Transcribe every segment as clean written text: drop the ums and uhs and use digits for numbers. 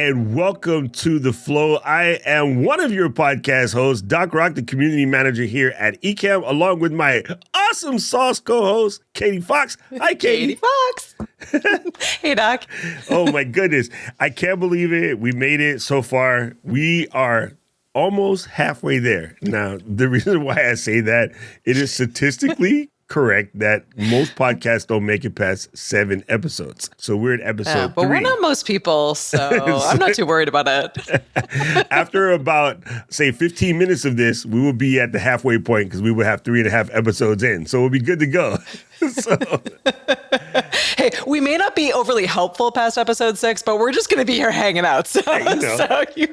and welcome to The Flow. I am one of your podcast hosts, Doc Rock, the community manager here at Ecamm, along with my awesome sauce co-host, Katie Fawkes. Hi, Katie. Katie Fawkes. Hey, Doc. Oh, my goodness. I can't believe it. We made it so far. We are almost halfway there. Now, the reason why I say that, it is statistically correct that most podcasts don't make it past 7 episodes. So we're at episode 3. But we're not most people, so I'm not too worried about it. After about, say, 15 minutes of this, we will be at the halfway point because we will have 3.5 episodes in. So we'll be good to go. Hey, we may not be overly helpful past episode 6, but we're just going to be here hanging out. So, you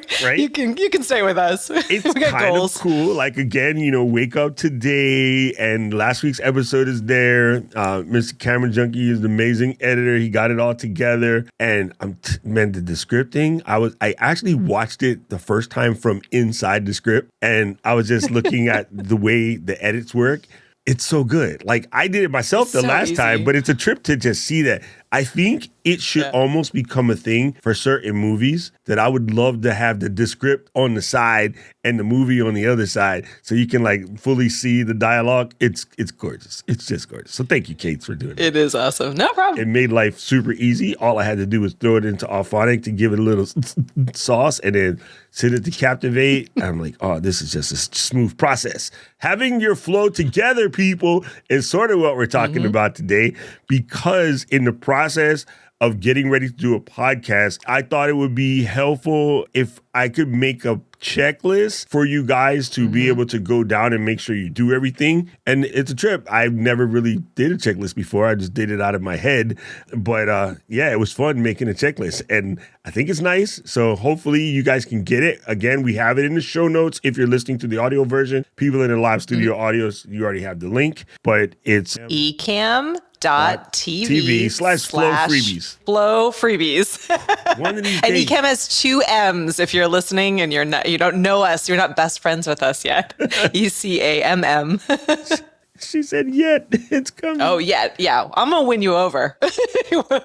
can stay with us. It's kind of cool. Like, again, wake up today, and last week's episode is there. Mr. Camera Junkie is an amazing editor. He got it all together. And the script thing, I actually watched it the first time from inside the script, and I was just looking at the way the edits work. It's so good. Like, I did it myself the last time, but it's a trip to just see that. I think it should almost become a thing for certain movies that I would love to have the script on the side and the movie on the other side so you can like fully see the dialogue. It's gorgeous. It's just gorgeous. So thank you, Kate, for doing it. It is awesome. No problem. It made life super easy. All I had to do was throw it into Auphonic to give it a little sauce and then send it to Captivate. I'm like, oh, this is just a smooth process. Having your flow together, people, is sort of what we're talking about today, because in the process of getting ready to do a podcast, I thought it would be helpful if I could make a checklist for you guys to be able to go down and make sure you do everything. And it's a trip. I've never really did a checklist before. I just did it out of my head. But it was fun making a checklist. And I think it's nice. So hopefully you guys can get it. Again, we have it in the show notes. If you're listening to the audio version, people in the live studio audios, you already have the link. But it's Ecamm.tv/Flow Freebies. Flow Freebies. One of these and days. Ecamm has 2 M's if you're listening and you don't know us, you're not best friends with us yet. ECAMM. She said, yet. It's coming. Oh, yeah. I'm going to win you over.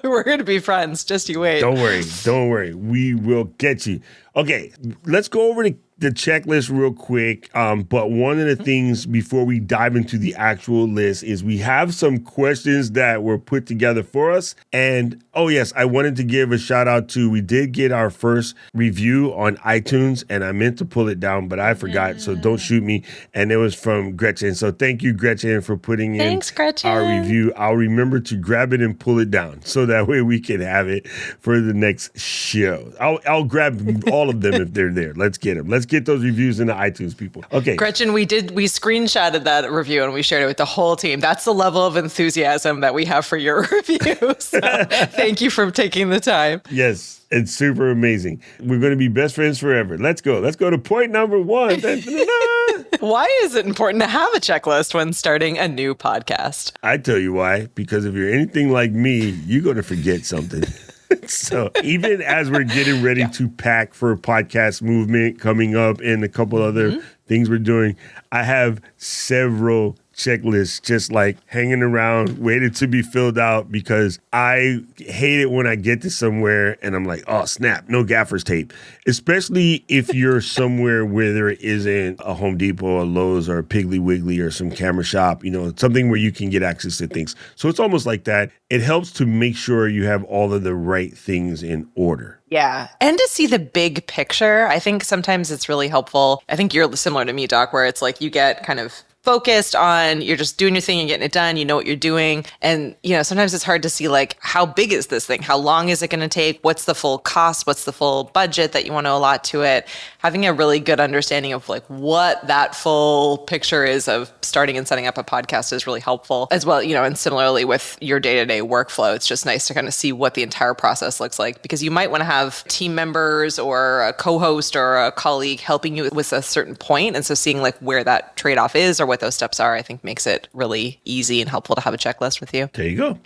We're going to be friends. Just you wait. Don't worry. We will get you. Okay, let's go over the checklist real quick. But one of the things before we dive into the actual list is we have some questions that were put together for us. And, oh, yes, I wanted to give a shout out to, we did get our first review on iTunes, and I meant to pull it down, but I forgot. So don't shoot me. And it was from Gretchen. So thank you, Gretchen, for putting in our review. I'll remember to grab it and pull it down so that way we can have it for the next show. I'll grab all of them if they're there. Let's get them. Let's get those reviews into iTunes, people. Okay. Gretchen, we screenshotted that review and we shared it with the whole team. That's the level of enthusiasm that we have for your review. So thank you for taking the time. Yes, it's super amazing. We're going to be best friends forever. Let's go. Let's go to point number 1. Why is it important to have a checklist when starting a new podcast? I tell you why. Because if you're anything like me, you're going to forget something. So even as we're getting ready to pack for a podcast movement coming up and a couple other things we're doing, I have several checklists just like hanging around, waiting to be filled out, because I hate it when I get to somewhere and I'm like, oh, snap, no gaffer's tape. Especially if you're somewhere where there isn't a Home Depot, a Lowe's, or a Piggly Wiggly, or some camera shop, something where you can get access to things. So it's almost like that. It helps to make sure you have all of the right things in order. Yeah. And to see the big picture, I think sometimes it's really helpful. I think you're similar to me, Doc, where it's like you get kind of focused on, you're just doing your thing and getting it done, you know what you're doing. And, sometimes it's hard to see like, how big is this thing? How long is it going to take? What's the full cost? What's the full budget that you want to allot to it? Having a really good understanding of like what that full picture is of starting and setting up a podcast is really helpful as well. And similarly with your day-to-day workflow, it's just nice to kind of see what the entire process looks like, because you might want to have team members or a co-host or a colleague helping you with a certain point. And so seeing like where that trade-off is or what those steps are, I think makes it really easy and helpful to have a checklist with you. There you go.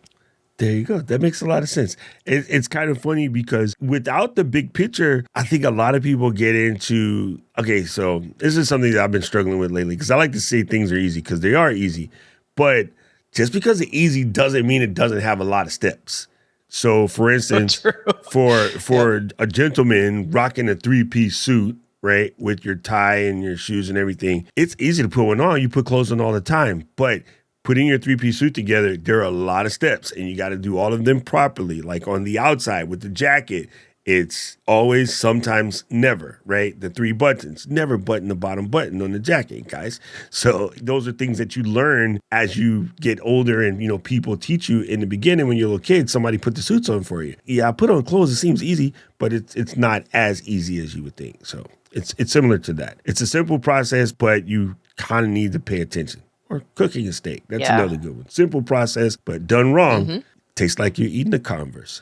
That makes a lot of sense. It's kind of funny because without the big picture, I think a lot of people get into, okay, so this is something that I've been struggling with lately, because I like to say things are easy because they are easy. But just because it's easy doesn't mean it doesn't have a lot of steps. So, for instance, for a gentleman rocking a 3-piece suit, right, with your tie and your shoes and everything, it's easy to put one on. You put clothes on all the time, but putting your 3-piece suit together, there are a lot of steps, and you got to do all of them properly. Like on the outside with the jacket, it's always, sometimes, never, right? The 3 buttons, never button the bottom button on the jacket, guys. So those are things that you learn as you get older, and, people teach you in the beginning when you're a little kid. Somebody put the suits on for you. Yeah, I put on clothes. It seems easy, but it's not as easy as you would think. So it's similar to that. It's a simple process, but you kind of need to pay attention. Or cooking a steak. That's another good one. Simple process, but done wrong, tastes like you're eating a Converse.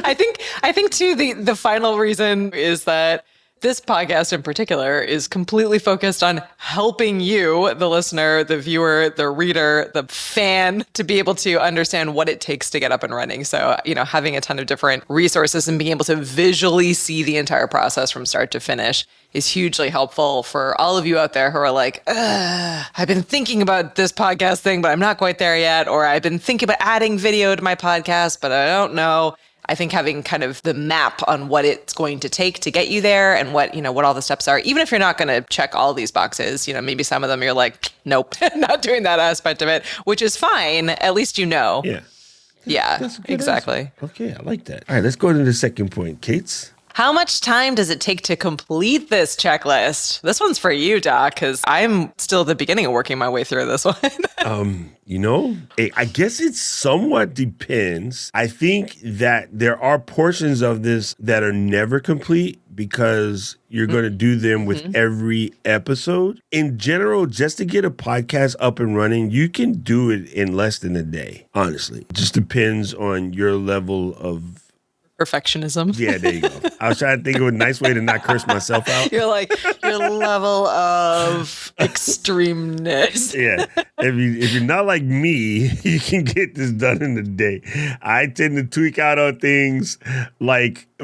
I think too, the final reason is that this podcast in particular is completely focused on helping you, the listener, the viewer, the reader, the fan, to be able to understand what it takes to get up and running. So, having a ton of different resources and being able to visually see the entire process from start to finish is hugely helpful for all of you out there who are like, I've been thinking about this podcast thing, but I'm not quite there yet. Or I've been thinking about adding video to my podcast, but I don't know. I think having kind of the map on what it's going to take to get you there and what all the steps are, even if you're not going to check all these boxes, maybe some of them you're like, nope, not doing that aspect of it, which is fine. At least Yeah. Yeah, exactly. Answer. Okay, I like that. All right, let's go to the second point. Kate's. How much time does it take to complete this checklist? This one's for you, Doc, because I'm still at the beginning of working my way through this one. I guess it somewhat depends. I think that there are portions of this that are never complete because you're going to do them with every episode. In general, just to get a podcast up and running, you can do it in less than a day, honestly. It just depends on your level of perfectionism. Yeah, there you go. I was trying to think of a nice way to not curse myself out. You're like, your level of extremeness. Yeah. If you're not like me, you can get this done in a day. I tend to tweak out on things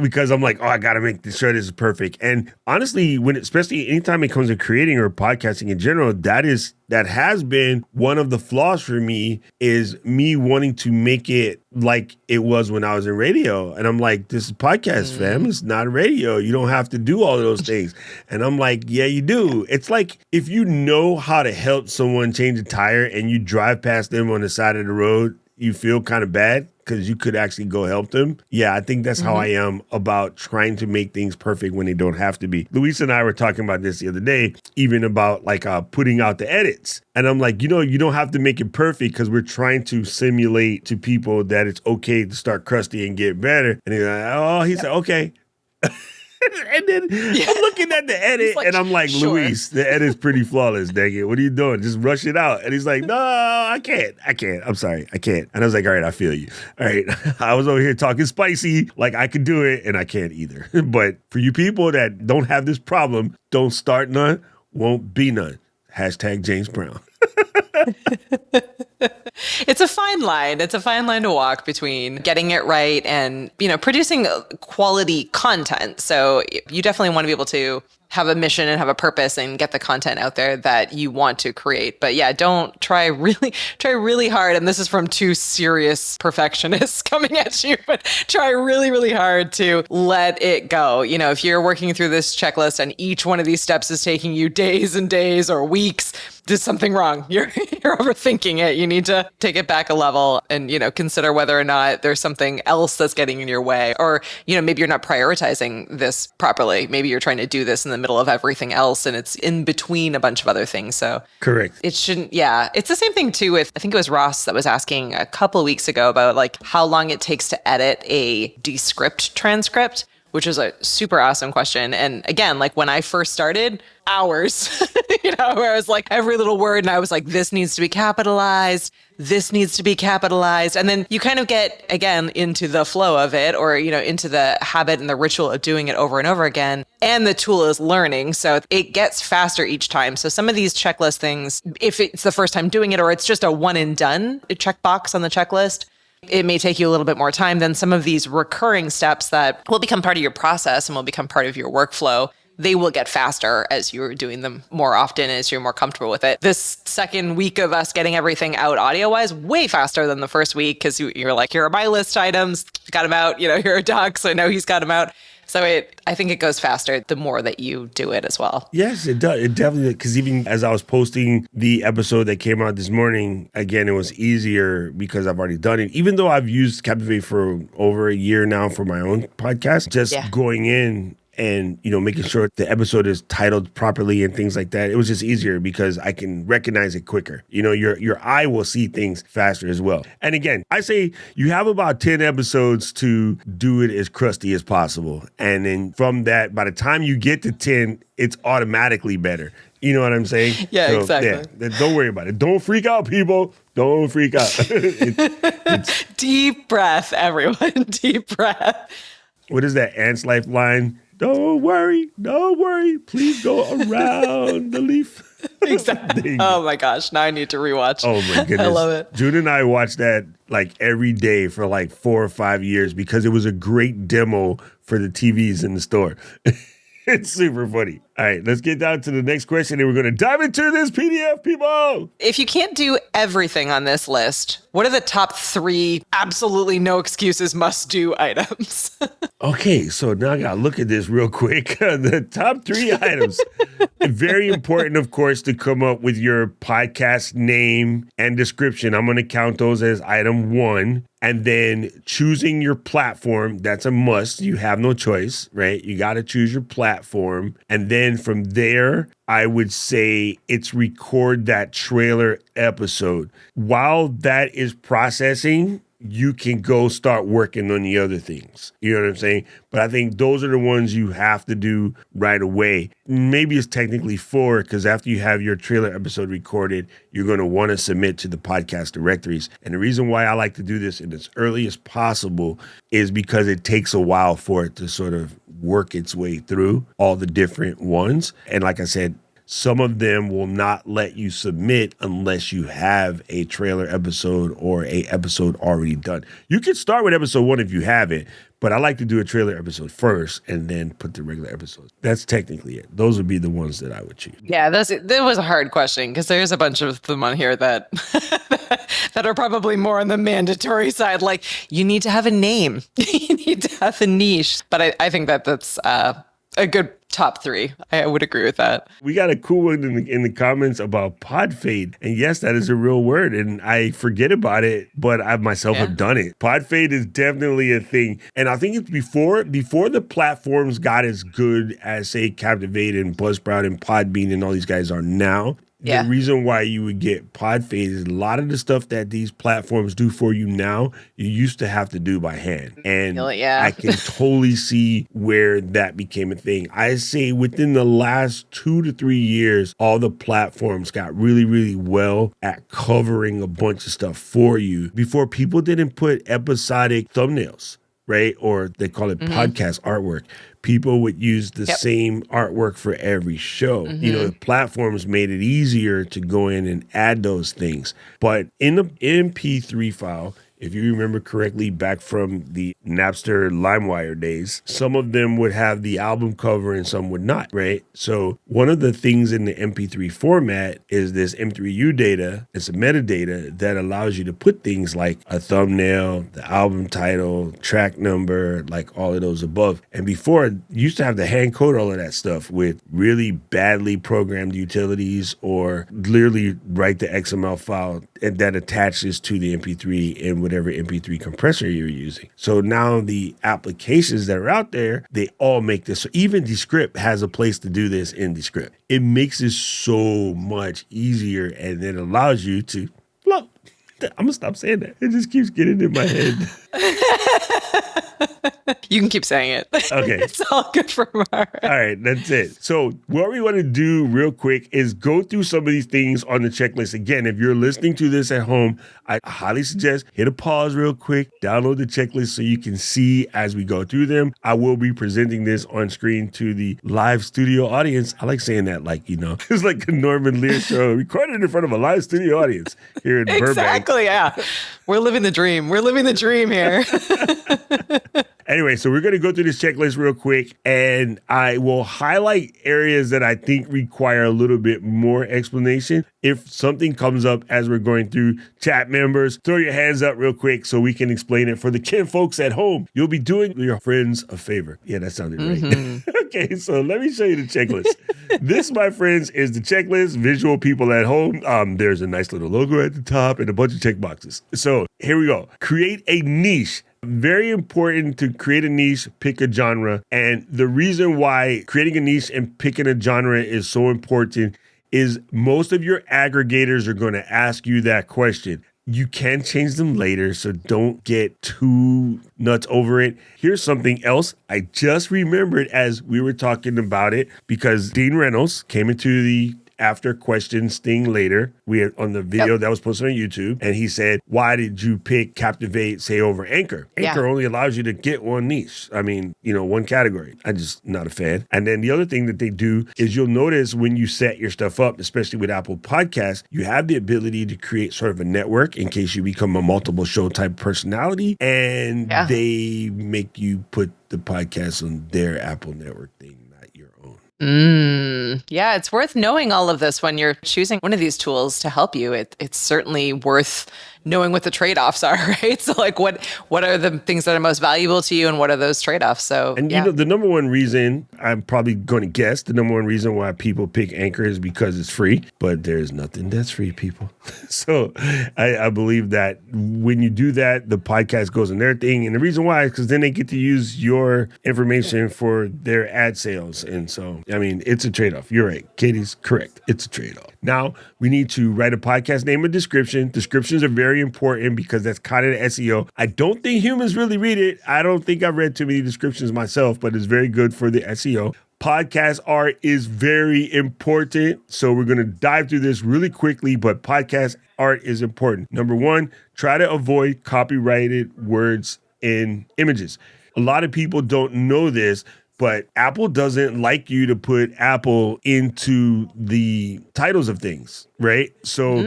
because I'm like, I got to make sure this is perfect. And honestly, especially anytime it comes to creating or podcasting in general, that has been one of the flaws for me, is me wanting to make it like it was when I was in radio. And I'm like, this is podcast, fam. It's not radio. You don't have to do all of those things. And I'm like, yeah, you do. It's like if you know how to help someone change a tire and you drive past them on the side of the road, you feel kind of bad because you could actually go help them. Yeah, I think that's how I am about trying to make things perfect when they don't have to be. Luis and I were talking about this the other day, even about putting out the edits. And I'm like, you don't have to make it perfect because we're trying to simulate to people that it's okay to start crusty and get better. And he said, okay. And then I'm looking at the edit and I'm like, sure. Luis, the edit's pretty flawless, dang it. What are you doing? Just rush it out. And he's like, no, I can't. I'm sorry, I can't. And I was like, all right, I feel you. All right. I was over here talking spicy, like I could do it, and I can't either. But for you people that don't have this problem, don't start none, won't be none. # James Brown. It's a fine line. It's a fine line to walk between getting it right and, producing quality content. So you definitely want to be able to have a mission and have a purpose and get the content out there that you want to create. But yeah, don't try really hard. And this is from 2 serious perfectionists coming at you, but try really, really hard to let it go. If you're working through this checklist and each one of these steps is taking you days and days or weeks, there's something wrong. You're overthinking it. You need to take it back a level and, consider whether or not there's something else that's getting in your way. Or, maybe you're not prioritizing this properly. Maybe you're trying to do this in the middle of everything else and it's in between a bunch of other things. So correct. It shouldn't. Yeah. It's the same thing too with, I think it was Ross that was asking a couple of weeks ago about how long it takes to edit a Descript transcript, which is a super awesome question. And again, when I first started, hours, where I was like every little word and I was like, this needs to be capitalized. This needs to be capitalized. And then you kind of get, again, into the flow of it or, into the habit and the ritual of doing it over and over again. And the tool is learning. So it gets faster each time. So some of these checklist things, if it's the first time doing it or it's just a one and done checkbox on the checklist, it may take you a little bit more time than some of these recurring steps that will become part of your process and will become part of your workflow. they will get faster as you're doing them more often, as you're more comfortable with it. This second week of us getting everything out audio-wise, way faster than the first week, because you're like, here are my list items, got them out, you're a doc, so I know he's got them out. So I think it goes faster the more that you do it as well. Yes, it does. It definitely, because even as I was posting the episode that came out this morning, again, it was easier because I've already done it. Even though I've used Captivate for over a year now for my own podcast, just going in and, making sure the episode is titled properly and things like that. It was just easier because I can recognize it quicker. Your eye will see things faster as well. And again, I say you have about 10 episodes to do it as crusty as possible. And then from that, by the time you get to 10, it's automatically better. You know what I'm saying? Yeah, so, exactly. Yeah, don't worry about it. Don't freak out, people. Don't freak out. Deep breath, everyone. Deep breath. What is that Ant's Life line? Don't worry, please go around the leaf. Exactly. Oh my gosh, now I need to rewatch. Oh my goodness. I love it. June and I watched that like every day for like 4 or 5 years because it was a great demo for the TVs in the store. It's super funny. All right, let's get down to the next question and we're going to dive into this PDF, people. If you can't do everything on this list, what are the top 3 absolutely no excuses must do items? Okay, so now I got to look at this real quick. The top 3 items. Very important, of course, to come up with your podcast name and description. I'm going to count those as item 1. And then choosing your platform, that's a must. You have no choice, right? You got to choose your platform. And then from there, I would say it's record that trailer episode. While that is processing, you can go start working on the other things. You know what I'm saying? But I think those are the ones you have to do right away. Maybe it's technically 4 because after you have your trailer episode recorded, you're going to want to submit to the podcast directories. And the reason why I like to do this in as early as possible is because it takes a while for it to sort of work its way through all the different ones. And like I said, some of them will not let you submit unless you have a trailer episode or a episode already done. You can start with episode 1 if you have it, but I like to do a trailer episode first and then put the regular episodes. That's technically it. Those would be the ones that I would choose. Yeah, that was a hard question because there's a bunch of them on here that that are probably more on the mandatory side. Like, you need to have a name. You need to have a niche. But I think that's a good top 3. I would agree with that. We got a cool one in the comments about pod fade. And yes, that is a real word. And I forget about it, but I myself have done it. Pod fade is definitely a thing. And I think it's before the platforms got as good as, say, Captivate and Buzzsprout and Podbean and all these guys are now. The reason why you would get pod fade is a lot of the stuff that these platforms do for you now, you used to have to do by hand. And I can totally see where that became a thing. I say within the last 2 to 3 years, all the platforms got really, really well at covering a bunch of stuff for you. Before, people didn't put episodic thumbnails, right? Or they call it podcast artwork. People would use the same artwork for every show. The platforms made it easier to go in and add those things. But in the MP3 file, if you remember correctly, back from the Napster LimeWire days, some of them would have the album cover and some would not, right? So one of the things in the MP3 format is this M3U data. It's a metadata that allows you to put things like a thumbnail, the album title, track number, like all of those above. And before, you used to have to hand code all of that stuff with really badly programmed utilities or literally write the XML file that attaches to the MP3 in whatever MP3 compressor you're using. So now the applications that are out there, they all make this. So even Descript has a place to do this in Descript. It makes it so much easier and it allows you to flow. I'm going to stop saying that. It just keeps getting in my head. You can keep saying it. Okay. It's all good for Mark. All right, that's it. So what we want to do real quick is go through some of these things on the checklist. Again, if you're listening to this at home, I highly suggest hit a pause real quick, download the checklist so you can see as we go through them. I will be presenting this on screen to the live studio audience. I like saying that it's like a Norman Lear show recorded in front of a live studio audience here in Burbank. Exactly, yeah. We're living the dream. We're living the dream here. Anyway, so we're going to go through this checklist real quick, and I will highlight areas that I think require a little bit more explanation. If something comes up as we're going through, chat members, throw your hands up real quick so we can explain it for the kin folks at home. You'll be doing your friends a favor. Yeah, that sounded right. Okay, so let me show you the checklist. This, my friends, is the checklist. Visual people at home. There's a nice little logo at the top and a bunch of check boxes. So here we go. Create a niche. Very important to create a niche, pick a genre. And the reason why creating a niche and picking a genre is so important is most of your aggregators are going to ask you that question. You can change them later, so don't get too nuts over it. Here's something else I just remembered as we were talking about it, because Dean Reynolds came into the after questions thing later. We had on the video that was posted on YouTube, and he said, why did you pick Captivate, say, over Anchor? Anchor only allows you to get one niche. I mean, one category. I'm just not a fan. And then the other thing that they do is you'll notice when you set your stuff up, especially with Apple Podcasts, you have the ability to create sort of a network in case you become a multiple show type personality, and they make you put the podcast on their Apple network thing. Yeah, it's worth knowing all of this when you're choosing one of these tools to help you. It's certainly worth knowing what the trade-offs are, right? So like what are the things that are most valuable to you and what are those trade-offs? So and the number one reason, I'm probably going to guess, the number one reason why people pick Anchor is because it's free, but there's nothing that's free, people. So I believe that when you do that, the podcast goes in their thing. And the reason why is because then they get to use your information for their ad sales. And so, I mean, it's a trade-off. You're right. Katie's correct. It's a trade-off. Now, we need to write a podcast name and description. Descriptions are very important because that's kind of the SEO. I don't think humans really read it. I don't think I've read too many descriptions myself, but it's very good for the SEO. Podcast art is very important. So we're going to dive through this really quickly, but podcast art is important. Number one, try to avoid copyrighted words and images. A lot of people don't know this, but Apple doesn't like you to put Apple into the titles of things, right? So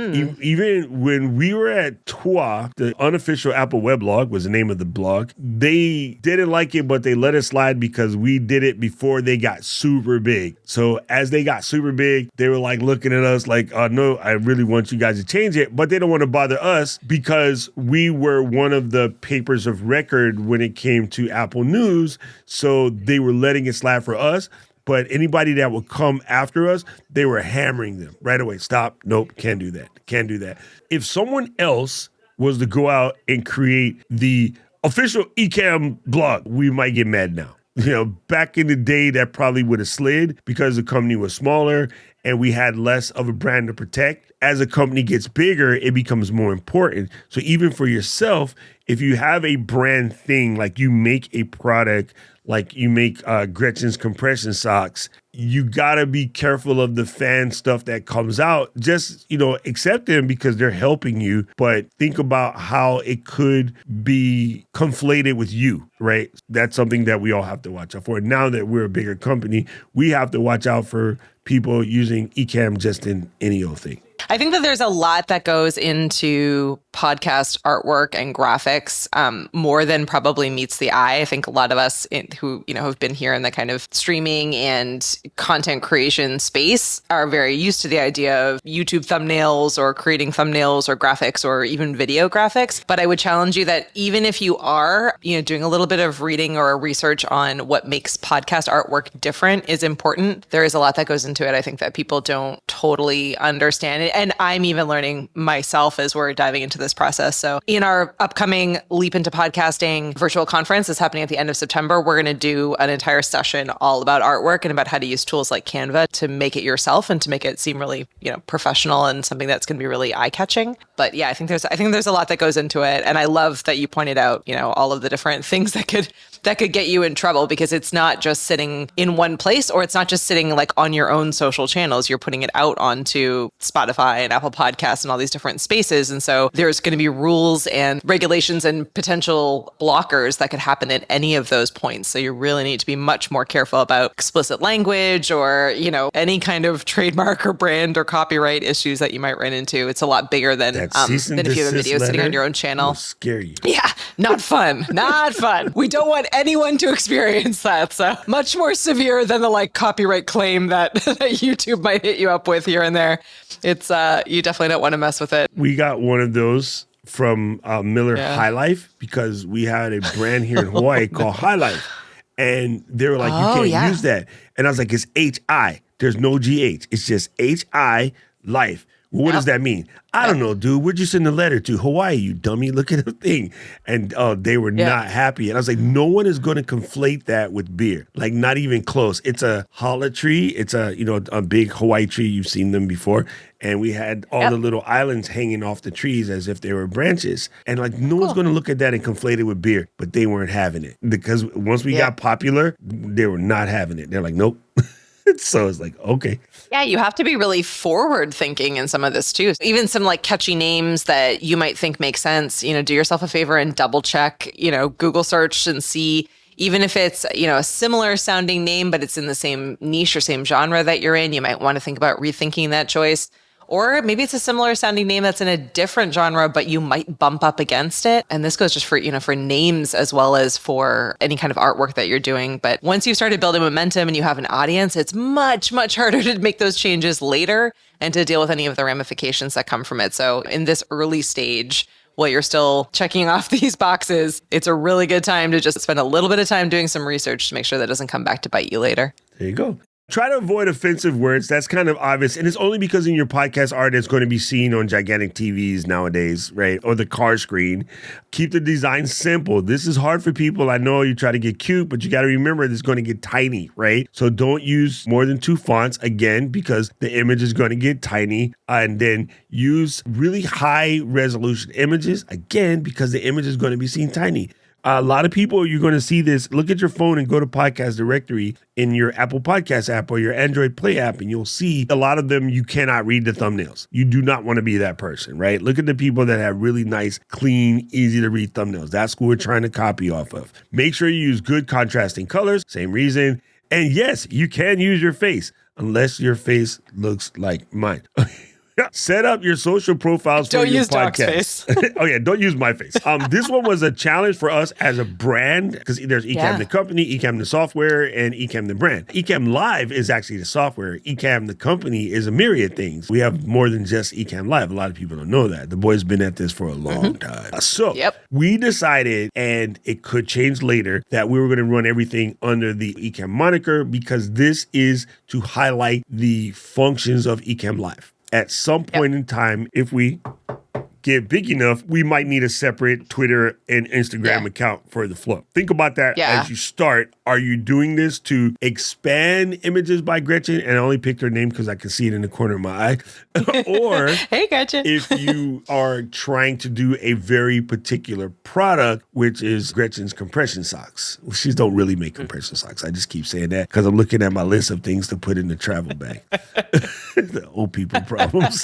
even when we were at TWA, the unofficial Apple weblog was the name of the blog, they didn't like it, but they let us slide because we did it before they got super big. So as they got super big, they were like looking at us like, oh no, I really want you guys to change it. But they don't want to bother us because we were one of the papers of record when it came to Apple News. So they were letting it slide for us. But anybody that would come after us, they were hammering them right away. Stop. Nope. Can't do that. Can't do that. If someone else was to go out and create the official Ecamm blog, we might get mad now. Back in the day, that probably would have slid because the company was smaller and we had less of a brand to protect. As a company gets bigger, it becomes more important. So even for yourself, if you have a brand thing, like you make a product, like you make Gretchen's compression socks, you gotta be careful of the fan stuff that comes out. Just, accept them because they're helping you, but think about how it could be conflated with you, right? That's something that we all have to watch out for. Now that we're a bigger company, we have to watch out for people using Ecamm just in any old thing. I think that there's a lot that goes into podcast artwork and graphics, more than probably meets the eye. I think a lot of us who have been here in the kind of streaming and content creation space are very used to the idea of YouTube thumbnails or creating thumbnails or graphics or even video graphics. But I would challenge you that even if you are, doing a little bit of reading or research on what makes podcast artwork different is important. There is a lot that goes into it. I think that people don't totally understand it. And I'm even learning myself as we're diving into this process. So in our upcoming Leap into Podcasting virtual conference that's happening at the end of September, we're going to do an entire session all about artwork and about how to use tools like Canva to make it yourself and to make it seem really, professional and something that's going to be really eye-catching. But yeah, I think there's a lot that goes into it. And I love that you pointed out, all of the different things that could get you in trouble, because it's not just sitting in one place, or it's not just sitting like on your own social channels. You're putting it out onto Spotify and Apple Podcasts and all these different spaces. And so there's going to be rules and regulations and potential blockers that could happen at any of those points. So you really need to be much more careful about explicit language or, any kind of trademark or brand or copyright issues that you might run into. It's a lot bigger than if you have a video sitting on your own channel. Will scare you. Yeah. Not fun. Not fun. We don't want anyone to experience that. So much more severe than the like copyright claim that YouTube might hit you up with here and there. It's you definitely don't want to mess with it. We got one of those from Miller High Life because we had a brand here in Hawaii called High Life. And they were like, you can't use that. And I was like, it's H-I. There's no G-H. It's just H-I Life. Well, what does that mean? I don't know, dude. We're just in the letter to Hawaii, you dummy. Look at the thing. And they were not happy. And I was like, no one is going to conflate that with beer. Like, not even close. It's a hala tree. It's a big Hawaii tree. You've seen them before. And we had all the little islands hanging off the trees as if they were branches. And like, no one's going to look at that and conflate it with beer. But they weren't having it. Because once we got popular, they were not having it. They're like, nope. So it's like, okay. Yeah, you have to be really forward thinking in some of this too. Even some like catchy names that you might think make sense, do yourself a favor and double check, Google search and see, even if it's, a similar sounding name, but it's in the same niche or same genre that you're in, you might want to think about rethinking that choice. Or maybe it's a similar sounding name that's in a different genre, but you might bump up against it. And this goes just for, for names as well as for any kind of artwork that you're doing. But once you've started building momentum and you have an audience, it's much, much harder to make those changes later and to deal with any of the ramifications that come from it. So in this early stage, while you're still checking off these boxes, it's a really good time to just spend a little bit of time doing some research to make sure that doesn't come back to bite you later. There you go. Try to avoid offensive words. That's kind of obvious. And it's only because in your podcast art, it's going to be seen on gigantic TVs nowadays, right? Or the car screen. Keep the design simple. This is hard for people. I know you try to get cute, but you got to remember it's going to get tiny, right? So don't use more than 2 fonts, again, because the image is going to get tiny. And then use really high resolution images, again, because the image is going to be seen tiny. A lot of people, you're going to see this. Look at your phone and go to podcast directory in your Apple Podcast app or your Android Play app, and you'll see a lot of them, you cannot read the thumbnails. You do not want to be that person, right? Look at the people that have really nice, clean, easy to read thumbnails. That's what we're trying to copy off of. Make sure you use good contrasting colors, same reason. And yes, you can use your face, unless your face looks like mine. Set up your social profiles for your podcast. Don't use Doc's face. Oh yeah, don't use my face. This one was a challenge for us as a brand because there's Ecamm the company, Ecamm the software, and Ecamm the brand. Ecamm Live is actually the software. Ecamm the company is a myriad things. We have more than just Ecamm Live. A lot of people don't know that. The boy's been at this for a long time. So we decided, and it could change later, that we were going to run everything under the Ecamm moniker because this is to highlight the functions of Ecamm Live. At some point in time, if we get big enough, we might need a separate Twitter and Instagram account for the flow. Think about that as you start. Are you doing this to expand Images by Gretchen? And I only picked her name because I can see it in the corner of my eye. Or hey, Gretchen. If you are trying to do a very particular product, which is Gretchen's compression socks. Well, she don't really make compression socks. I just keep saying that because I'm looking at my list of things to put in the travel bag. The old people problems.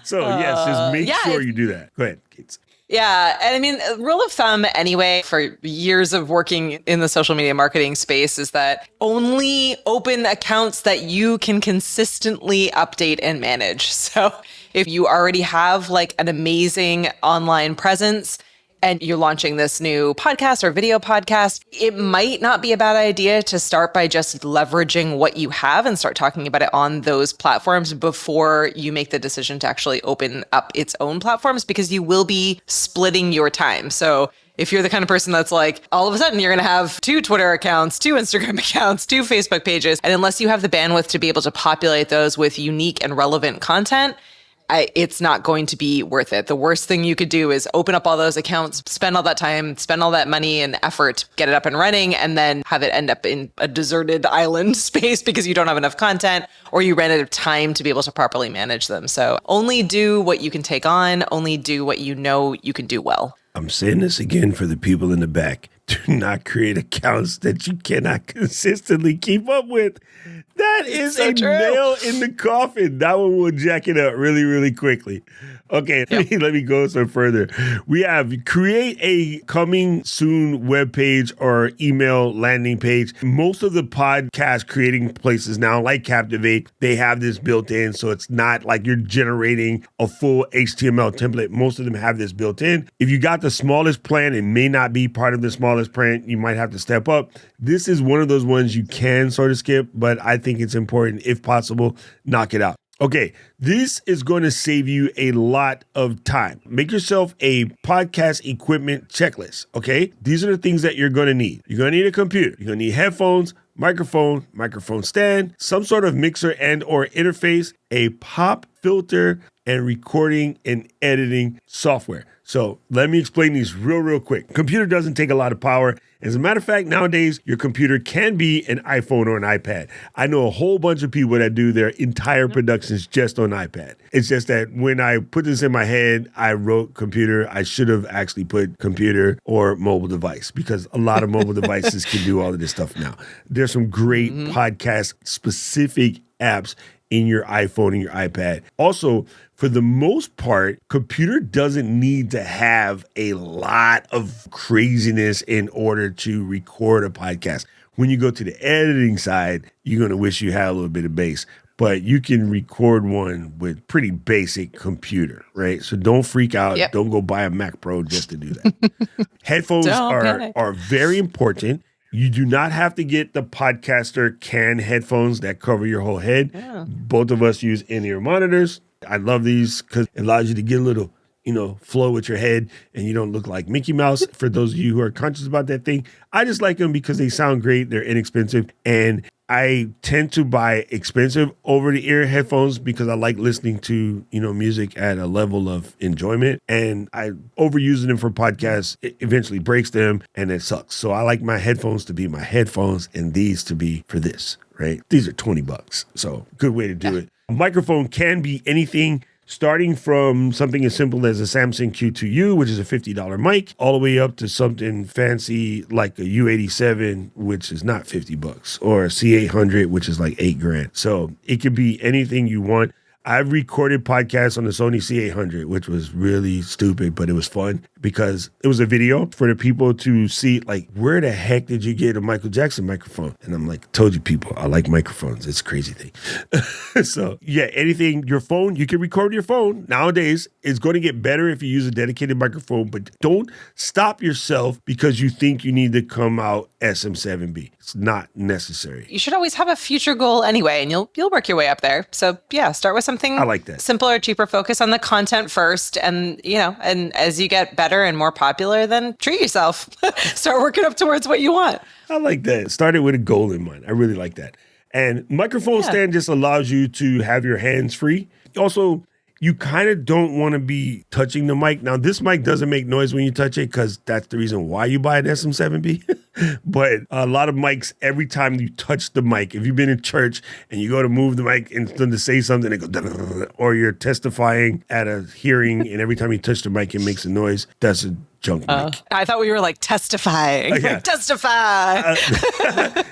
So yes, just make sure you do that. Go ahead, Kate. Yeah. And I mean, rule of thumb anyway, for years of working in the social media marketing space is that only open accounts that you can consistently update and manage. So if you already have like an amazing online presence and you're launching this new podcast or video podcast, it might not be a bad idea to start by just leveraging what you have and start talking about it on those platforms before you make the decision to actually open up its own platforms, because you will be splitting your time. So if you're the kind of person that's like, all of a sudden you're going to have 2 Twitter accounts, 2 Instagram accounts, 2 Facebook pages, and unless you have the bandwidth to be able to populate those with unique and relevant content, it's not going to be worth it. The worst thing you could do is open up all those accounts, spend all that time, spend all that money and effort, get it up and running, and then have it end up in a deserted island space because you don't have enough content or you ran out of time to be able to properly manage them. So only do what you can take on, only do what you know you can do well. I'm saying this again for the people in the back. Do not create accounts that you cannot consistently keep up with. That is so a nail in the coffin. That one will jack it up really, really quickly. Okay, let me go some further. We have create a coming soon webpage or email landing page. Most of the podcast creating places now, like Captivate, they have this built in. So it's not like you're generating a full HTML template. Most of them have this built in. If you got the smallest plan, it may not be part of the smallest plan. You might have to step up. This is one of those ones you can sort of skip, but I think it's important, if possible, knock it out. Okay, this is going to save you a lot of time. Make yourself a podcast equipment checklist, okay? These are the things that you're going to need. You're going to need a computer. You're going to need headphones, microphone stand, some sort of mixer and or interface, a pop filter, and recording and editing software. So let me explain these real quick. Computer doesn't take a lot of power. As a matter of fact, nowadays, your computer can be an iPhone or an iPad. I know a whole bunch of people that do their entire productions just on iPad. It's just that when I put this in my head, I wrote computer. I should have actually put computer or mobile device because a lot of mobile devices can do all of this stuff now. There's some great podcast specific apps in your iPhone and your iPad. Also, for the most part, computer doesn't need to have a lot of craziness in order to record a podcast. When you go to the editing side, you're going to wish you had a little bit of bass, but you can record one with pretty basic computer, right? So don't freak out. Yep. Don't go buy a Mac Pro just to do that. Headphones are very important. You do not have to get the podcaster can headphones that cover your whole head. Yeah. Both of us use in-ear monitors. I love these because it allows you to get a little, flow with your head and you don't look like Mickey Mouse. For those of you who are conscious about that thing, I just like them because they sound great. They're inexpensive. And I tend to buy expensive over-the-ear headphones because I like listening to, music at a level of enjoyment. And I overusing them for podcasts, it eventually breaks them and it sucks. So I like my headphones to be my headphones and these to be for this, right? These are $20. So good way to do it. A microphone can be anything, starting from something as simple as a Samsung Q2U, which is a $50 mic, all the way up to something fancy like a U87, which is not $50, or a C800, which is like $8,000. So it could be anything you want. I've recorded podcasts on the Sony C800, which was really stupid, but it was fun because it was a video for the people to see, like, where the heck did you get a Michael Jackson microphone? And I'm like, told you people, I like microphones. It's a crazy thing. So yeah, anything, your phone, you can record your phone. Nowadays, it's going to get better if you use a dedicated microphone, but don't stop yourself because you think you need to come out SM7B. It's not necessary. You should always have a future goal anyway, and you'll work your way up there. So yeah, start with something I like that. Simpler, cheaper, focus on the content first. And, and as you get better and more popular, then treat yourself. Start working up towards what you want. I like that. Started with a goal in mind. I really like that. And microphone stand just allows you to have your hands free. Also, you kind of don't want to be touching the mic. Now, this mic doesn't make noise when you touch it because that's the reason why you buy an SM7B. But a lot of mics, every time you touch the mic, if you've been in church and you go to move the mic and to say something, it goes, or you're testifying at a hearing and every time you touch the mic, it makes a noise. That's a junk mic. I thought we were like testifying. Yeah. Testify.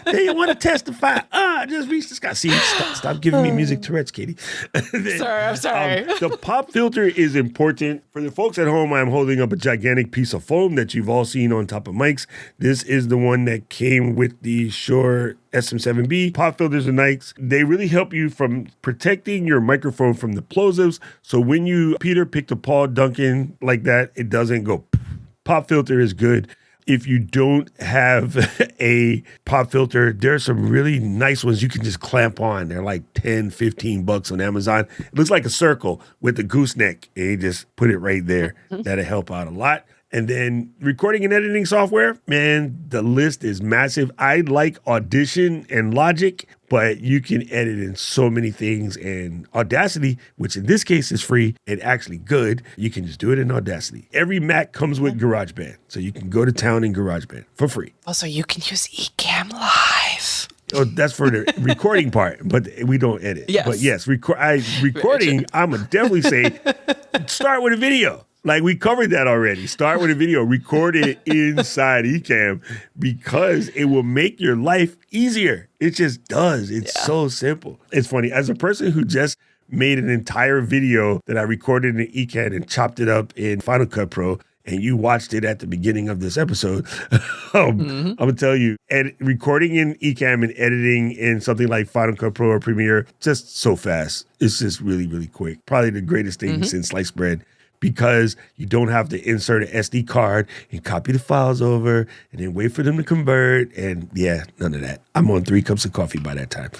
Hey, you want to testify? Just reach the sky. See, stop giving me music Tourette's, Katie. I'm sorry. The pop filter is important. For the folks at home, I'm holding up a gigantic piece of foam that you've all seen on top of mics. This is the one that came with the Shure SM7B. Pop filters are nice. They really help you from protecting your microphone from the plosives. So when you, Peter, picked a Paul Duncan like that, it doesn't go. Pop filter is good. If you don't have a pop filter, there's some really nice ones you can just clamp on. They're like $10-15 on Amazon. It looks like a circle with a gooseneck, and you just put it right there. That'll help out a lot. And then recording and editing software, man, the list is massive. I like Audition and Logic, but you can edit in so many things. And Audacity, which in this case is free and actually good, you can just do it in Audacity. Every Mac comes with GarageBand, so you can go to town in GarageBand for free. Also, you can use Ecamm Live. Oh, that's for the recording part, but we don't edit. Yes. But yes, recording, I'm going to definitely say start with a video. Like we covered that already. Start with a video, record it inside Ecamm because it will make your life easier. It just does. It's so simple. It's funny. As a person who just made an entire video that I recorded in Ecamm and chopped it up in Final Cut Pro, and you watched it at the beginning of this episode, I'm going to tell you, recording in Ecamm and editing in something like Final Cut Pro or Premiere, just so fast. It's just really, really quick. Probably the greatest thing since sliced bread, because you don't have to insert an SD card and copy the files over and then wait for them to convert. And yeah, none of that. I'm on 3 cups of coffee by that time.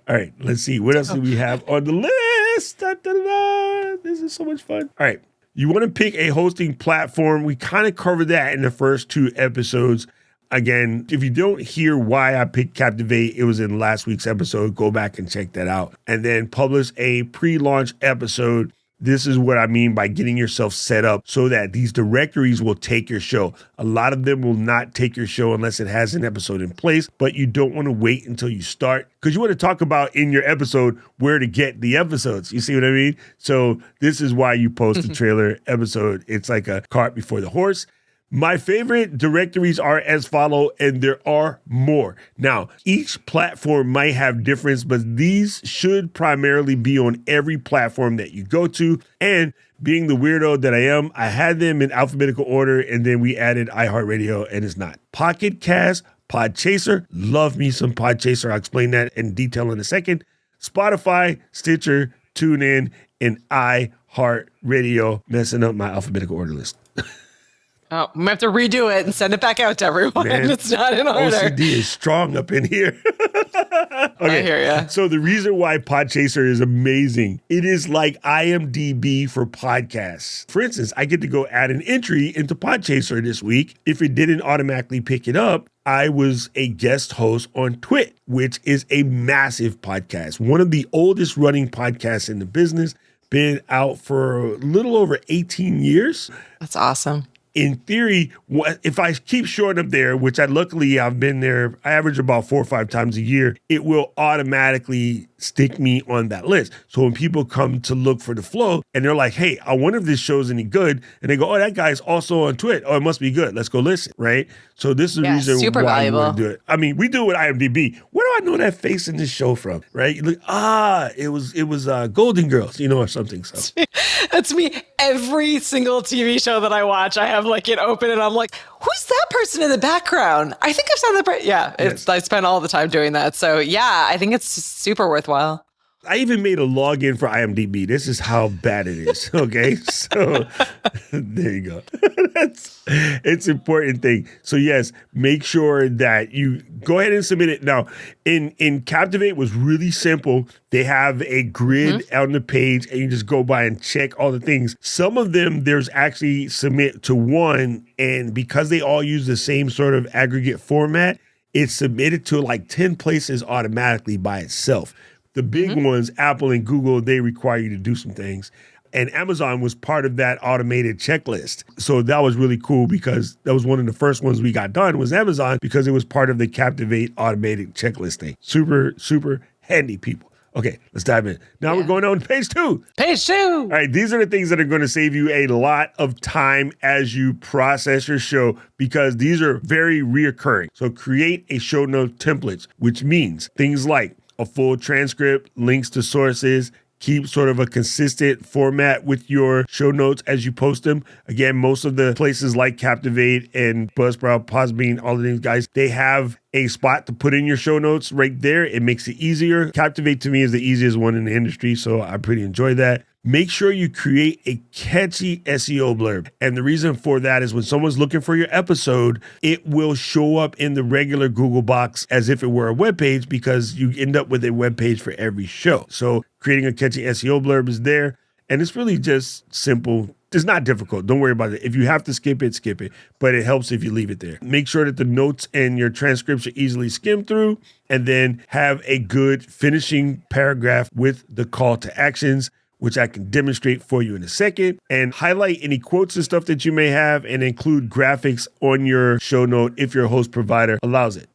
All right, let's see. What else do we have on the list? Da, da, da, da. This is so much fun. All right. You want to pick a hosting platform. We kind of covered that in the first 2 episodes. Again, if you don't hear why I picked Captivate, it was in last week's episode. Go back and check that out. And then publish a pre-launch episode. This is what I mean by getting yourself set up so that these directories will take your show. A lot of them will not take your show unless it has an episode in place, but you don't want to wait until you start because you want to talk about in your episode where to get the episodes. You see what I mean? So this is why you post a trailer episode. It's like a cart before the horse. My favorite directories are as follow, and there are more. Now, each platform might have difference, but these should primarily be on every platform that you go to. And being the weirdo that I am, I had them in alphabetical order, and then we added iHeartRadio, and it's not. Pocket Cast, Podchaser, love me some Podchaser. I'll explain that in detail in a second. Spotify, Stitcher, TuneIn, and iHeartRadio, messing up my alphabetical order list. Oh, we have to redo it and send it back out to everyone. Man, it's not in order. OCD is strong up in here. Okay. I hear ya. So the reason why Podchaser is amazing, it is like IMDb for podcasts. For instance, I get to go add an entry into Podchaser this week. If it didn't automatically pick it up, I was a guest host on Twit, which is a massive podcast. One of the oldest running podcasts in the business. Been out for a little over 18 years. That's awesome. In theory, if I keep showing up there, which luckily I've been there, I average about 4 or 5 times a year, it will automatically stick me on that list. So when people come to look for the flow and they're like, hey, I wonder if this show's any good. And they go, oh, that guy's also on Twit. Oh, it must be good. Let's go listen, right? So this is the reason super why valuable. we want to do it. I mean, we do it with IMDb. Where do I know that face in this show from, right? You look, it was Golden Girls, or something. So that's me. Every single TV show that I watch, I have like it open and I'm like, who's that person in the background? I think I've seen that. Yeah, Yes. I spend all the time doing that. So yeah, I think it's super worthwhile. I even made a login for IMDb. This is how bad it is. Okay. So there you go. It's an important thing. So yes, make sure that you go ahead and submit it. Now in Captivate was really simple. They have a grid on the page and you just go by and check all the things. Some of them there's actually submit to one, and because they all use the same sort of aggregate format, it's submitted to like 10 places automatically by itself. The big ones, Apple and Google, they require you to do some things. And Amazon was part of that automated checklist. So that was really cool because that was one of the first ones we got done was Amazon because it was part of the Captivate automated checklist thing. Super, super handy, people. Okay, let's dive in. Now we're going on to page 2. Page 2. All right, these are the things that are going to save you a lot of time as you process your show because these are very reoccurring. So create a show note template, which means things like a full transcript, links to sources, keep sort of a consistent format with your show notes as you post them. Again, most of the places like Captivate and Buzzsprout, Podbean, all of these guys, they have a spot to put in your show notes right there. It makes it easier. Captivate to me is the easiest one in the industry, so I pretty enjoy that. Make sure you create a catchy SEO blurb. And the reason for that is when someone's looking for your episode, it will show up in the regular Google box as if it were a web page because you end up with a web page for every show. So creating a catchy SEO blurb is there. And it's really just simple. It's not difficult. Don't worry about it. If you have to skip it, skip it. But it helps if you leave it there. Make sure that the notes and your transcripts are easily skimmed through. And then have a good finishing paragraph with the call to actions, which I can demonstrate for you in a second, and highlight any quotes and stuff that you may have and include graphics on your show note if your host provider allows it.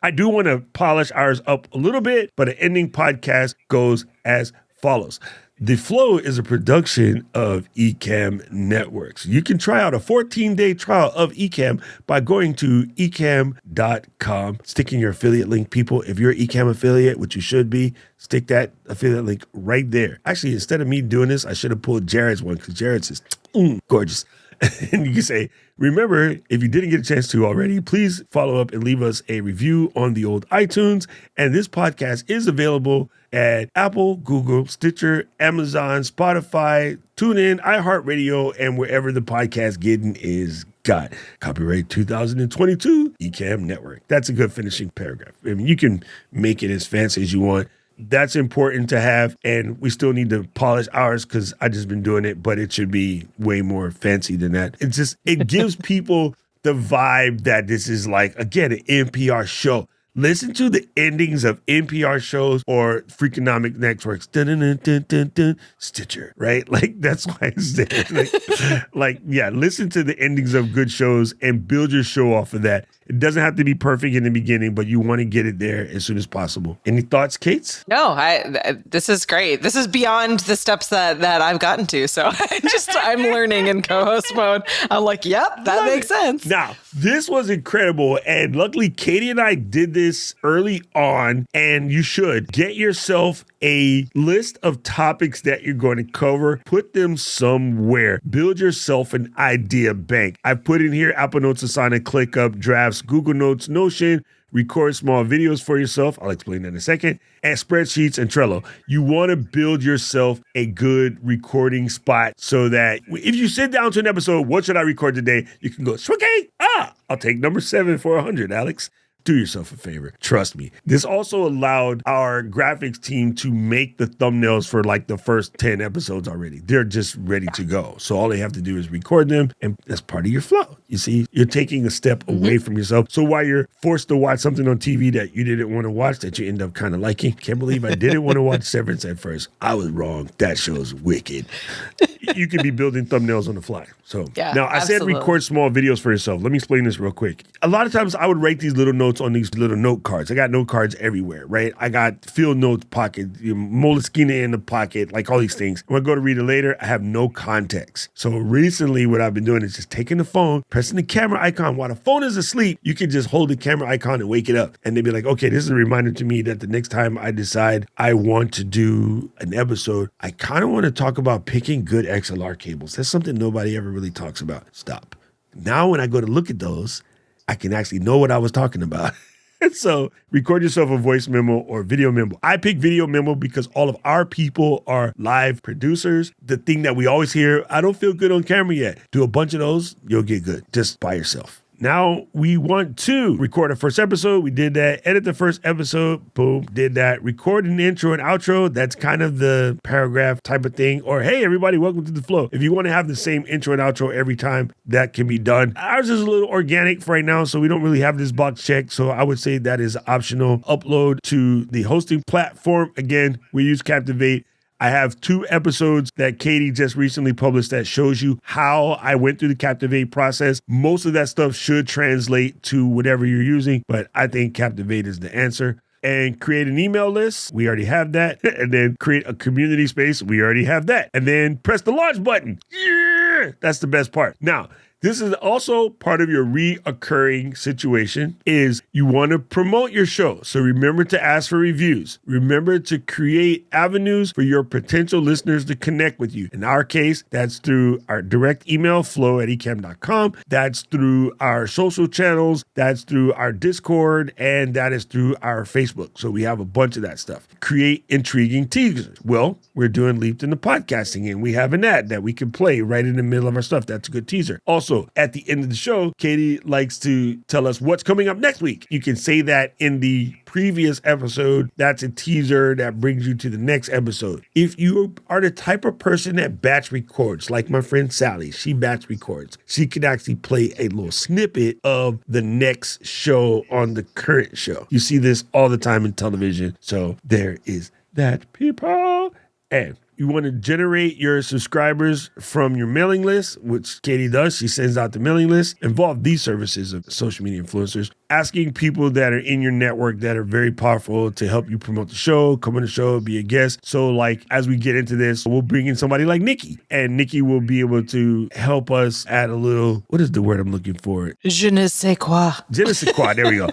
I do want to polish ours up a little bit, but an ending podcast goes as follows. The Flow is a production of Ecamm Networks. You can try out a 14-day trial of Ecamm by going to ecamm.com, sticking your affiliate link, people. If you're an Ecamm affiliate, which you should be, stick that affiliate link right there. Actually, instead of me doing this, I should have pulled Jared's one because Jared's is gorgeous. And you can say, remember, if you didn't get a chance to already, please follow up and leave us a review on the old iTunes. And this podcast is available at Apple, Google, Stitcher, Amazon, Spotify, TuneIn, iHeartRadio, and wherever the podcast getting is got. Copyright 2022, Ecamm Network. That's a good finishing paragraph. I mean, you can make it as fancy as you want. That's important to have, and we still need to polish ours because I just been doing it, but it should be way more fancy than that. It gives people the vibe that this is like, again, an NPR show. Listen to the endings of NPR shows or Freakonomic Networks. Dun, dun, dun, dun, dun, dun, Stitcher, right? Like, that's why it's there. Yeah, listen to the endings of good shows and build your show off of that. It doesn't have to be perfect in the beginning, but you want to get it there as soon as possible. Any thoughts, Kate? No, this is great. This is beyond the steps that I've gotten to. So I'm learning in co-host mode. I'm like, yep, that makes sense. Now, this was incredible. And luckily, Katie and I did this early on. And you should get yourself a list of topics that you're going to cover. Put them somewhere. Build yourself an idea bank. I've put in here Apple Notes, Asana, ClickUp, Drafts, Google Notes, Notion, record small videos for yourself. I'll explain that in a second. And spreadsheets and Trello. You want to build yourself a good recording spot so that if you sit down to an episode, what should I record today? You can go, okay, I'll take number 7 for 100, Alex. Do yourself a favor. Trust me. This also allowed our graphics team to make the thumbnails for like the first 10 episodes already. They're just ready to go. So all they have to do is record them, and that's part of your flow. You see, you're taking a step away from yourself. So while you're forced to watch something on TV that you didn't want to watch, that you end up kind of liking, can't believe I didn't want to watch Severance at first. I was wrong. That show's wicked. You could be building thumbnails on the fly. So yeah, now I said record small videos for yourself. Let me explain this real quick. A lot of times I would write these little notes on these little note cards. I got note cards everywhere, right? I got field notes pocket, Moleskine in the pocket, like all these things. When I go to read it later, I have no context. So recently what I've been doing is just taking the phone, pressing the camera icon. While the phone is asleep, you can just hold the camera icon and wake it up. And they'd be like, okay, this is a reminder to me that the next time I decide I want to do an episode, I kind of want to talk about picking good XLR cables. That's something nobody ever really talks about. Stop. Now when I go to look at those, I can actually know what I was talking about. So record yourself a voice memo or video memo. I pick video memo because all of our people are live producers. The thing that we always hear, I don't feel good on camera yet. Do a bunch of those, you'll get good just by yourself. Now we want to record a first episode. We did that. Edit the first episode. Boom. Did that. Record an intro and outro. That's kind of the paragraph type of thing. Or, hey, everybody, welcome to the flow. If you want to have the same intro and outro every time, that can be done. Ours is a little organic for right now, so we don't really have this box checked. So I would say that is optional. Upload to the hosting platform. Again, we use Captivate. I have 2 episodes that Katie just recently published that shows you how I went through the Captivate process. Most of that stuff should translate to whatever you're using, but I think Captivate is the answer. And create an email list. We already have that. And then create a community space. We already have that. And then press the launch button. Yeah! That's the best part. Now, this is also part of your reoccurring situation is you want to promote your show. So remember to ask for reviews. Remember to create avenues for your potential listeners to connect with you. In our case, that's through our direct email, flow@ecamm.com. That's through our social channels. That's through our Discord. And that is through our Facebook. So we have a bunch of that stuff. Create intriguing teasers. Well, we're doing Leaped into Podcasting, and we have an ad that we can play right in the middle of our stuff. That's a good teaser. Also, at the end of the show, Katie likes to tell us what's coming up next week. You can say that in the previous episode. That's a teaser that brings you to the next episode. If you are the type of person that batch records, like my friend Sally, she batch records. She can actually play a little snippet of the next show on the current show. You see this all the time in television. So there is that, people. And you want to generate your subscribers from your mailing list, which Katie does. She sends out the mailing list. Involve these services of social media influencers. asking people that are in your network that are very powerful to help you promote the show, come on the show, be a guest. So like, as we get into this, we'll bring in somebody like Nikki, and Nikki will be able to help us add a little, what is the word I'm looking for? Je ne sais quoi. Je ne sais quoi, there we go.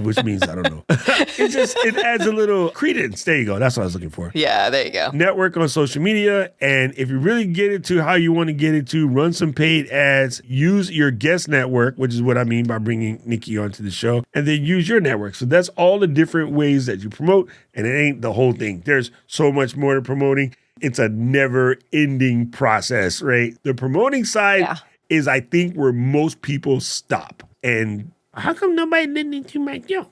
Which means, I don't know. It adds a little credence. There you go. That's what I was looking for. Yeah, there you go. Network on social media. And if you really get it to how you want to get it to, run some paid ads, use your guest network, which is what I mean by bringing Nikki onto the show, and then use your network. So that's all the different ways that you promote, and it ain't the whole thing. There's so much more to promoting. It's a never-ending process, right? The promoting side is, I think, where most people stop. And how come nobody listening to my show?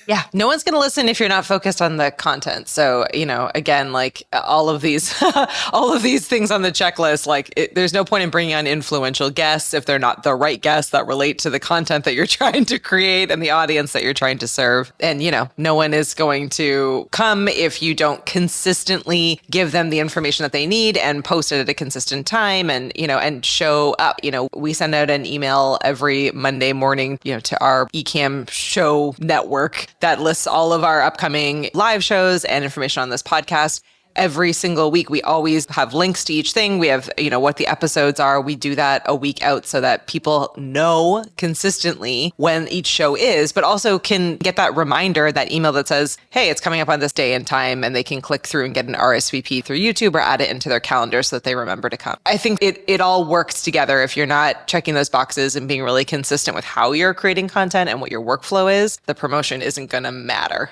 Yeah, no one's going to listen if you're not focused on the content. So, again, like all of these things on the checklist, like there's no point in bringing on influential guests if they're not the right guests that relate to the content that you're trying to create and the audience that you're trying to serve. And, no one is going to come if you don't consistently give them the information that they need and post it at a consistent time and, and show up. We send out an email every Monday morning, to our Ecamm show network that lists all of our upcoming live shows and information on this podcast. Every single week, we always have links to each thing. We have, what the episodes are. We do that a week out so that people know consistently when each show is, but also can get that reminder, that email that says, hey, it's coming up on this day and time, and they can click through and get an RSVP through YouTube or add it into their calendar so that they remember to come. I think it all works together. If you're not checking those boxes and being really consistent with how you're creating content and what your workflow is, the promotion isn't going to matter.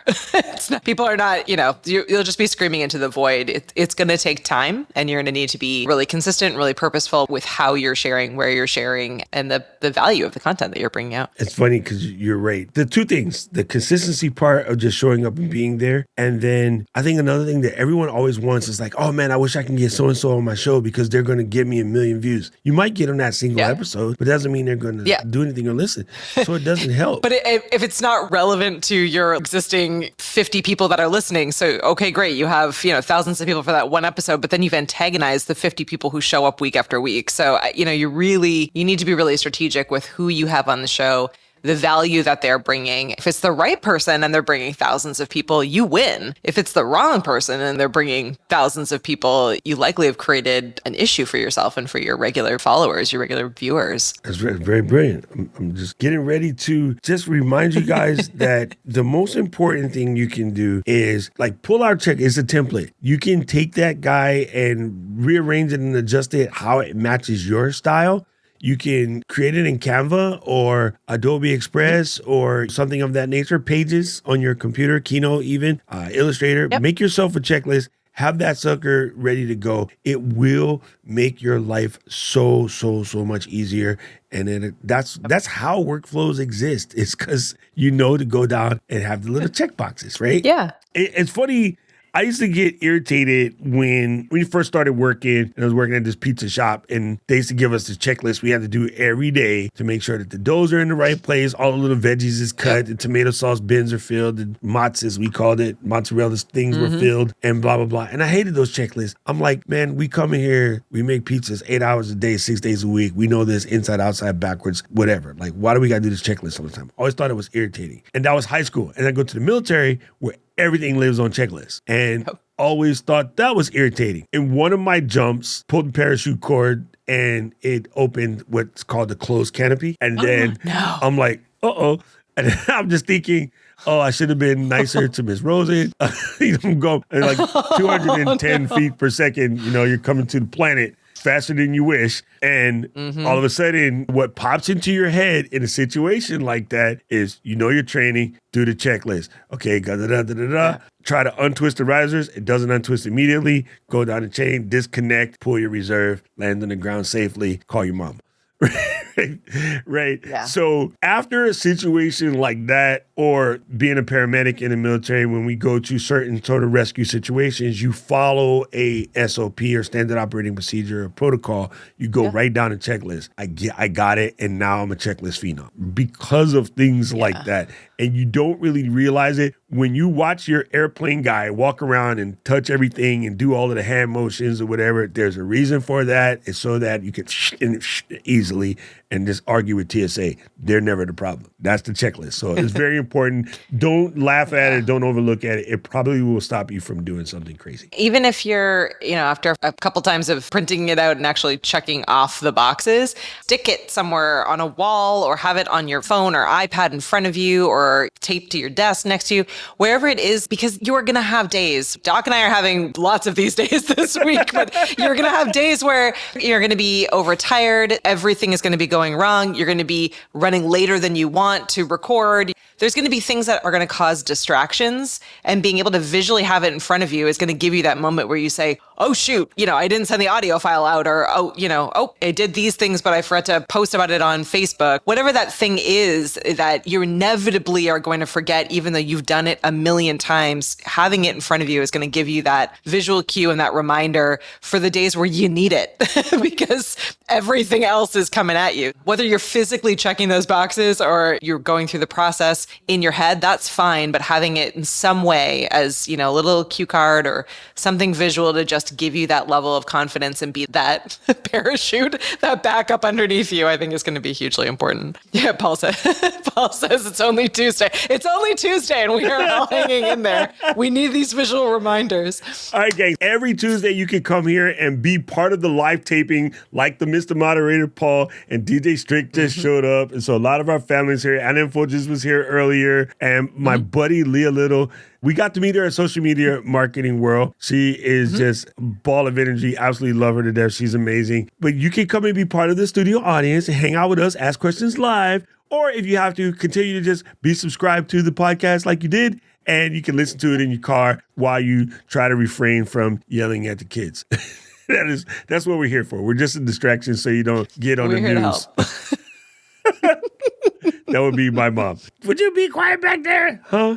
People are not, you'll just be screaming into the void. It's going to take time, and you're going to need to be really consistent, really purposeful with how you're sharing, where you're sharing, and the value of the content that you're bringing out. It's funny because you're right. The two things, the consistency part of just showing up and being there. And then I think another thing that everyone always wants is like, oh man, I wish I can get so-and-so on my show because they're going to give me 1 million views. You might get on that single episode, but it doesn't mean they're going to do anything or listen. So it doesn't help. But if it's not relevant to your existing 50 people that are listening, so okay, great. You have, thousands of people for that one episode, but then you've antagonized the 50 people who show up week after week. So, you need to be really strategic with who you have on the show, the value that they're bringing. If it's the right person and they're bringing thousands of people, you win. If it's the wrong person and they're bringing thousands of people, you likely have created an issue for yourself and for your regular followers, your regular viewers. That's very, very brilliant. I'm just getting ready to just remind you guys that the most important thing you can do is like pull our check. It's a template. You can take that guy and rearrange it and adjust it how it matches your style. You can create it in Canva or Adobe Express or something of that nature, Pages on your computer, Keynote even, Illustrator. Yep. Make yourself a checklist. Have that sucker ready to go. It will make your life so much easier. And then that's how workflows exist. It's because to go down and have the little check boxes, right? Yeah. It's funny. I used to get irritated when we first started working, and I was working at this pizza shop, and they used to give us this checklist we had to do every day to make sure that the doughs are in the right place, all the little veggies is cut, the tomato sauce bins are filled, the mozz, as we called it, mozzarella things were filled, and blah, blah, blah. And I hated those checklists. I'm like, man, we come in here, we make pizzas 8 hours a day, 6 days a week. We know this inside, outside, backwards, whatever. Like, why do we got to do this checklist all the time? I always thought it was irritating. And that was high school. And I go to the military where everything lives on checklists. And always thought that was irritating. In one of my jumps, pulled the parachute cord and it opened what's called the closed canopy. And then I'm like, uh-oh. And I'm just thinking, oh, I should have been nicer to Miss Rosen. I'm going like 210 feet per second. You're coming to the planet faster than you wish. And all of a sudden, what pops into your head in a situation like that is, you're training, do the checklist. Okay, try to untwist the risers. It doesn't untwist immediately. Go down the chain, disconnect, pull your reserve, land on the ground safely, call your mom. Right. Yeah. So after a situation like that, or being a paramedic in the military, when we go to certain sort of rescue situations, you follow a SOP or standard operating procedure or protocol. You go right down the checklist. I got it, and now I'm a checklist phenom because of things like that. and you don't really realize it. When you watch your airplane guy walk around and touch everything and do all of the hand motions or whatever, there's a reason for that. It's so that you can easily and just argue with TSA. They're never the problem. That's the checklist. So it's very important. Don't laugh at it. Don't overlook at it. It probably will stop you from doing something crazy. Even if you're, after a couple times of printing it out and actually checking off the boxes, stick it somewhere on a wall or have it on your phone or iPad in front of you or taped to your desk next to you, wherever it is, because you're going to have days. Doc and I are having lots of these days this week, but you're going to have days where you're going to be overtired. Everything is going to be going wrong. You're going to be running later than you want to record. There's going to be things that are going to cause distractions, and being able to visually have it in front of you is going to give you that moment where you say, oh, shoot, I didn't send the audio file out, or, I did these things, but I forgot to post about it on Facebook. Whatever that thing is that you inevitably are going to forget, even though you've done it a million times, having it in front of you is going to give you that visual cue and that reminder for the days where you need it because everything else is coming at you. Whether you're physically checking those boxes or you're going through the process in your head, that's fine. But having it in some way as, a little cue card or something visual to just give you that level of confidence and be that parachute, that backup underneath you, I think is going to be hugely important. Yeah, Paul says it's only Tuesday. It's only Tuesday and we are all hanging in there. We need these visual reminders. All right, gang. Every Tuesday you can come here and be part of the live taping like the Mr. Moderator Paul and DJ Strick just showed up. And so a lot of our family's here. Anna Info just was here earlier. And my buddy Leah Little, we got to meet her at Social Media Marketing World. She is just a ball of energy. Absolutely love her to death. She's amazing. But you can come and be part of the studio audience and hang out with us, ask questions live. Or if you have to, continue to just be subscribed to the podcast like you did. And you can listen to it in your car while you try to refrain from yelling at the kids. That's what we're here for. We're just a distraction so you don't get on the news. That would be my mom. Would you be quiet back there? Huh?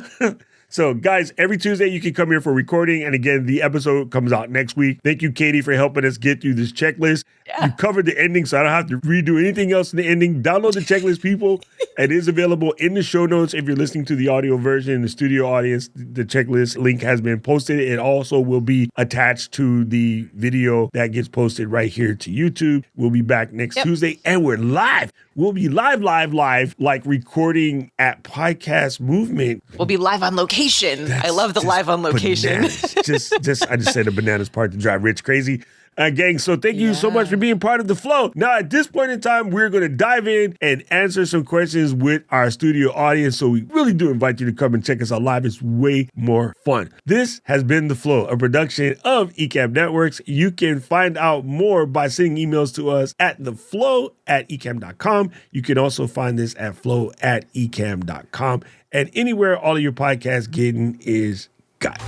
So, guys, every Tuesday you can come here for recording. And again, the episode comes out next week. Thank you, Katie, for helping us get through this checklist. Yeah. You covered the ending, so I don't have to redo anything else in the ending. Download the checklist, people. It is available in the show notes if you're listening to the audio version. The studio audience, the checklist link has been posted. It also will be attached to the video that gets posted right here to YouTube. We'll be back next Tuesday, and we're live. We'll be live, like recording at Podcast Movement. We'll be live on location. I love the live on location. I just said the bananas part to drive Rich crazy. Gang, so thank you so much for being part of the flow. Now, at this point in time, we're going to dive in and answer some questions with our studio audience. So we really do invite you to come and check us out live. It's way more fun. This has been The Flow, a production of Ecamm Networks. You can find out more by sending emails to us at theflow@ecamm.com. You can also find this at flow@ecamm.com. And anywhere all of your podcasts getting is got.